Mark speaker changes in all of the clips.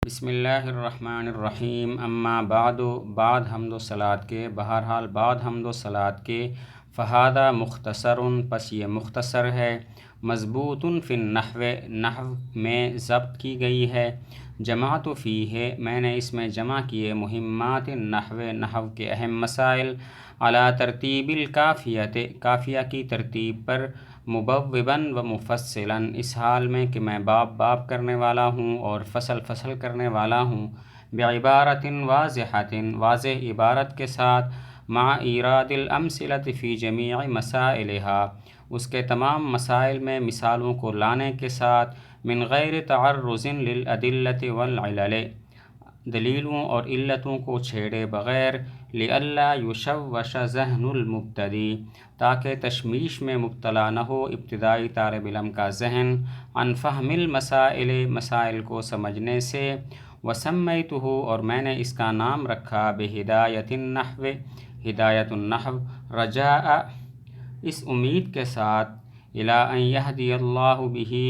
Speaker 1: بسم اللہ الرحمن الرحیم اما بعد حمد و صلات کے بہرحال بعد حمد و صلات کے فہادہ مختصر پس یہ مختصر ہے مضبوط فی النحو نحو میں ضبط کی گئی ہے جماعت فی ہے میں نے اس میں جمع کیے مہمات نحو کے اہم مسائل علی ترتیب الکافیت کافیہ کی ترتیب پر مبوباً و مفصلاً اس حال میں کہ میں باب کرنے والا ہوں اور فصل کرنے والا ہوں بعبارت واضحۃ واضح عبارت کے ساتھ مع ایراد الامثلۃ فی جمیع مسائلها اس کے تمام مسائل میں مثالوں کو لانے کے ساتھ من غیر تعرض للادلۃ والعلل دلیلوں اور علتوں کو چھیڑے بغیر لئلا یشوش ذہن المبتدی تاکہ تشویش میں مبتلا نہ ہو ابتدائی طالب علم کا ذہن عن فہم المسائل مسائل کو سمجھنے سے وسمیتہ اور میں نے اس کا نام رکھا بہدایۃ النحو ہدایت النحو رجاء اس امید کے ساتھ الی ان یہدی اللہ بہ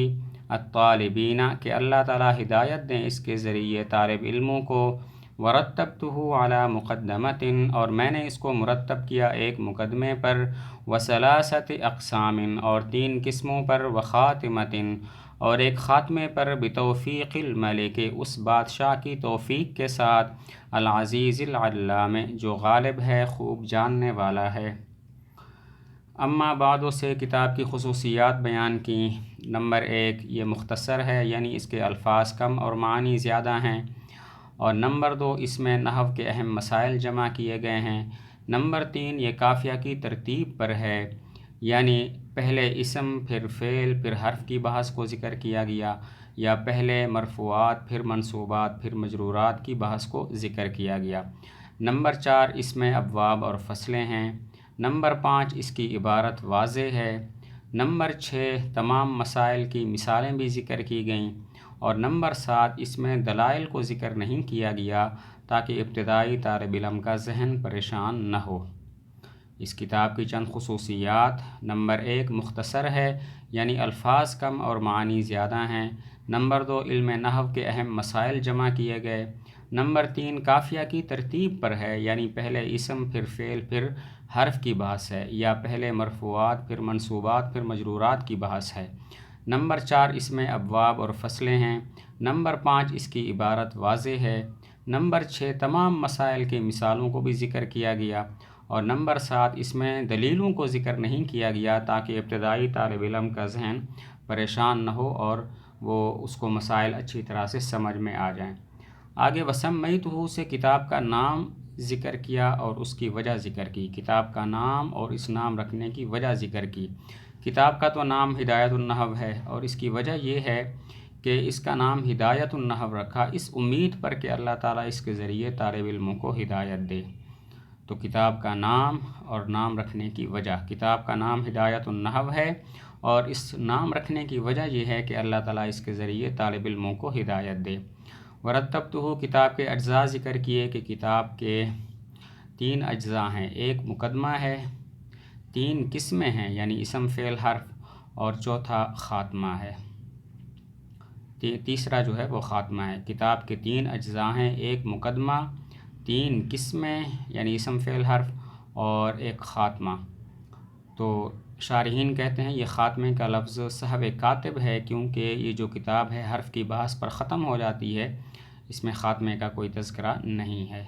Speaker 1: الطالبین کہ اللہ تعالی ہدایت دیں اس کے ذریعے طالب علموں کو ورتبتہ علی مقدمۃ اور میں نے اس کو مرتب کیا ایک مقدمے پر وثلاثۃ اقسام اور 3 قسموں پر وخاتمۃ اور ایک خاتمے پر بتوفیق الملک اس بادشاہ کی توفیق کے ساتھ العزیز العلام جو غالب ہے خوب جاننے والا ہے اما بعد سے کتاب کی خصوصیات بیان کی نمبر 1 یہ مختصر ہے یعنی اس کے الفاظ کم اور معنی زیادہ ہیں اور نمبر 2 اس میں نحو کے اہم مسائل جمع کیے گئے ہیں نمبر 3 یہ قافیہ کی ترتیب پر ہے یعنی پہلے اسم پھر فعل پھر حرف کی بحث کو ذکر کیا گیا یا پہلے مرفوعات پھر منصوبات پھر مجرورات کی بحث کو ذکر کیا گیا نمبر 4 اس میں ابواب اور فصلیں ہیں نمبر 5 اس کی عبارت واضح ہے نمبر 6 تمام مسائل کی مثالیں بھی ذکر کی گئیں اور نمبر 7 اس میں دلائل کو ذکر نہیں کیا گیا تاکہ ابتدائی طالب علم کا ذہن پریشان نہ ہو اس کتاب کی چند خصوصیات نمبر 1 مختصر ہے یعنی الفاظ کم اور معنی زیادہ ہیں نمبر 2 علم نحو کے اہم مسائل جمع کیے گئے نمبر 3 قافیہ کی ترتیب پر ہے یعنی پہلے اسم پھر فعل پھر حرف کی بحث ہے یا پہلے مرفوعات پھر منصوبات پھر مجرورات کی بحث ہے نمبر 4 اس میں ابواب اور فصلیں ہیں نمبر 5 اس کی عبارت واضح ہے نمبر 6 تمام مسائل کی مثالوں کو بھی ذکر کیا گیا اور نمبر 7 اس میں دلیلوں کو ذکر نہیں کیا گیا تاکہ ابتدائی طالب علم کا ذہن پریشان نہ ہو اور وہ اس کو مسائل اچھی طرح سے سمجھ میں آ جائیں آگے وسمیتہ سے کتاب کا نام ذکر کیا اور اس کی وجہ ذکر کی کتاب کا نام اور اس نام رکھنے کی وجہ ذکر کی کتاب کا تو نام ہدایت النحو ہے اور اس کی وجہ یہ ہے کہ اس کا نام ہدایت النحو رکھا اس امید پر کہ اللہ تعالیٰ اس کے ذریعے طالب علموں کو ہدایت دے تو کتاب کا نام اور نام رکھنے کی وجہ کتاب کا نام ہدایت النحو ہے اور اس نام رکھنے کی وجہ یہ ہے کہ اللہ تعالیٰ اس کے ذریعے طالب علموں کو ہدایت دے ورتبتہ کتاب کے اجزاء ذکر کیے کہ کتاب کے 3 اجزاء ہیں ایک مقدمہ ہے 3 قسمیں ہیں یعنی اسم فعل حرف اور چوتھا خاتمہ ہے تیسرا جو ہے وہ خاتمہ ہے کتاب کے 3 اجزاء ہیں ایک مقدمہ 3 قسمیں یعنی اسم فعل حرف اور ایک خاتمہ تو شارحین کہتے ہیں یہ خاتمے کا لفظ صاحب کاتب ہے کیونکہ یہ جو کتاب ہے حرف کی بحث پر ختم ہو جاتی ہے اس میں خاتمے کا کوئی تذکرہ نہیں ہے